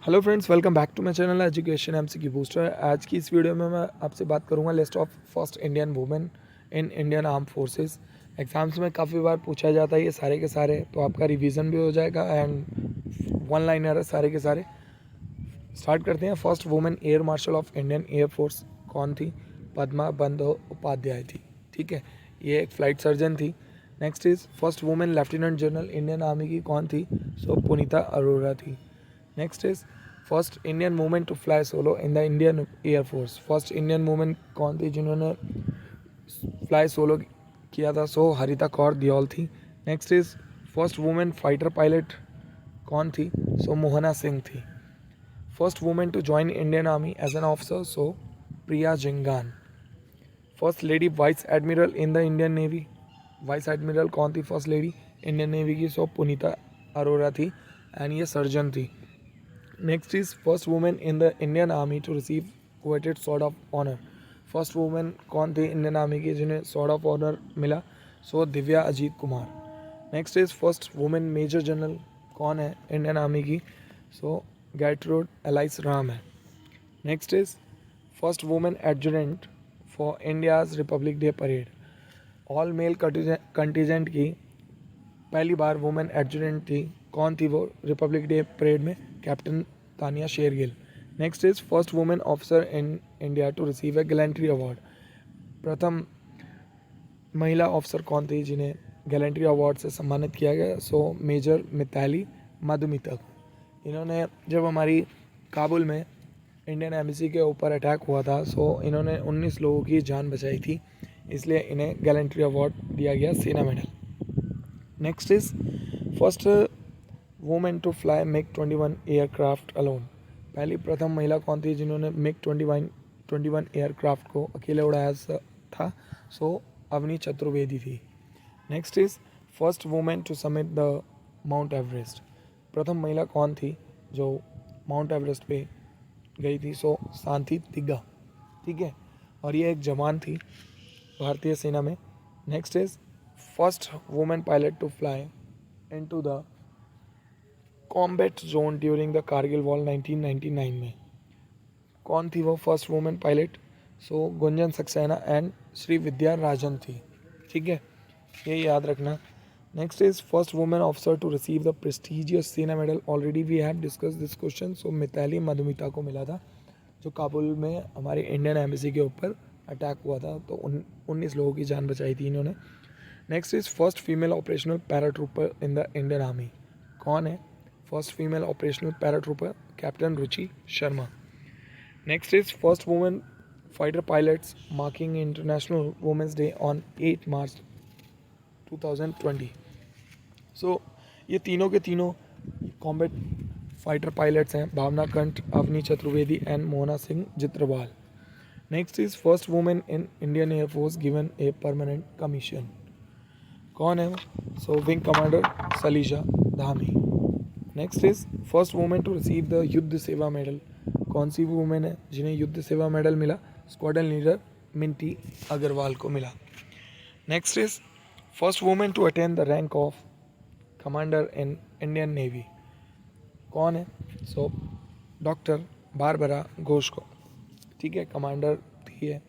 Hello friends, welcome back to my channel education MCQ booster. आज की इस video में मैं आपसे बात करूंगा list of first Indian women in Indian arm forces. Exams में काफ़ी बार पूछा जाता है ये सारे के सारे, तो आपका रिवीजन भी हो जाएगा एंड वन लाइनर है सारे के सारे। स्टार्ट करते हैं। First women air marshal of Indian air force कौन थी? पद्मा बंदोपाध्याय थी। ठीक है, ये एक फ्लाइट सर्जन थी। Next is first women lieutenant general Indian army की कौन थी? सो पुनीता अरोरा थी। Next is first Indian women to fly solo in the Indian air force. First Indian women कौन थी जिन्होंने फ्लाई सोलो किया था? सो हरिता कौर दियोल थी। Next is first women fighter pilot कौन थी? सो मोहना सिंह थी। First women to join Indian army as an officer, so Priya Jhingan. First lady vice admiral in the Indian navy. Vice admiral कौन थी फर्स्ट लेडी इंडियन नेवी की? सो पुनीता अरोरा थी and ये surgeon थी। Next is first women in the Indian army to receive coveted sword of honour. First women कौन थी Indian army की जिन्हें सॉर्ड ऑफ ऑनर मिला? So Divya Ajith Kumar. Next is first women major general कौन है इंडियन आर्मी की? सो गैट्रूड Alice Ram है। Next is first women adjutant for India's republic day parade. All male contingent की पहली बार वुमेन एडजुटेंट थी। कौन थी वो रिपब्लिक डे परेड में? Captain Tania Shergill. Next is first women officer in India to receive a gallantry award. प्रथम महिला ऑफिसर कौन थी जिन्हें गैलेंट्री अवार्ड से सम्मानित किया गया? So major Mitali Madhumita. इन्होंने जब हमारी काबुल में इंडियन एम्बेसी के ऊपर अटैक हुआ था, सो इन्होंने 19 लोगों की जान बचाई थी, इसलिए इन्हें गैलेंट्री अवार्ड दिया गया, सेना medal. Next is first women to fly MiG 21 aircraft alone. पहली प्रथम महिला कौन थी जिन्होंने मिग 21 एयरक्राफ्ट को अकेले उड़ाया था? सो अवनी चतुर्वेदी थी। Next is first women to summit the mount Everest. प्रथम महिला कौन थी जो माउंट एवरेस्ट पे गई थी? सो शांति तिग्गा। ठीक है, और ये एक जवान थी भारतीय सेना में। Next is first women pilot to fly into the combat zone during the Kargil war 1999 में। कौन थी वो first women pilot? So Gunjan Saxena and Sri Vidya Rajan थी। ठीक है, ये याद रखना। Next is first women officer to receive the prestigious Sena medal. Already we have discuss this question. So Mitali Madhumita को मिला था, जो काबुल में हमारे इंडियन एम्बेसी के ऊपर अटैक हुआ था, तो 19 लोगों की जान बचाई थी इन्होंने। Next is first female operational paratrooper in the Indian army. कौन है first female operational paratrooper? Captain Ruchi Sharma. Next is first women fighter pilots marking international women's day on 8 मार्च 2020। सो ये तीनों के तीनों कॉम्बैट फाइटर पायलट्स हैं, Bhawana Kanth, Avani Chaturvedi and Mohana Singh Jitarwal. Next is first women in Indian air force given a permanent commission. कौन है वो? So wing commander Shaliza Dhami. Next is first women to receive the Yudh Seva medal. कौन सी women है जिन्हें युद्ध सेवा मेडल मिला? स्क्वाड्रन लीडर मिंटी अग्रवाल को मिला। Next is first women to attain the rank of commander in Indian navy. कौन है? सो डॉक्टर बारबरा घोष को। ठीक है, कमांडर थी है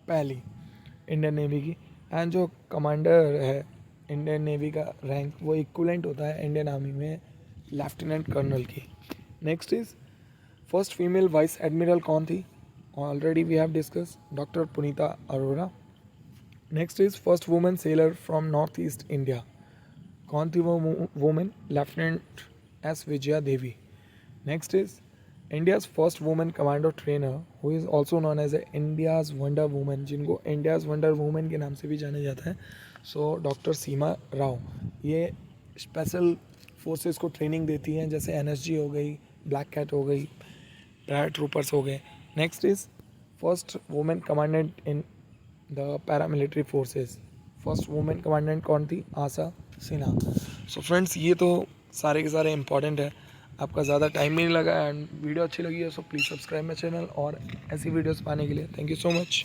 पहली इंडियन नेवी की। एंड जो कमांडर है इंडियन नेवी का रैंक, वो इक्वलेंट होता है इंडियन आर्मी में लेफ्टिनेंट कर्नल की। Next is first female vice admiral कौन थी? Already we have discuss, doctor Punita Arora. Next is first women sailor from north east India. कौन थी वो women? Lieutenant S Vijaya Devi. Next is India's first women commando trainer who is also known as A India's wonder women, जिनको India's wonder women के नाम से भी जाना जाता है। सो डॉक्टर सीमा राव। ये स्पेशल फोर्सेस को ट्रेनिंग देती हैं, जैसे एनएसजी हो गई, ब्लैक कैट हो गई, पैराट्रूपर्स हो गए। Next is first women commandant in the paramilitary forces. First women commandant कौन थी? आशा सिन्हा। सो फ्रेंड्स, ये तो सारे के सारे इंपॉर्टेंट है। आपका ज़्यादा टाइम नहीं लगा एंड वीडियो अच्छी लगी है, so please subscribe my channel और ऐसी वीडियोस पाने के लिए थैंक यू सो मच।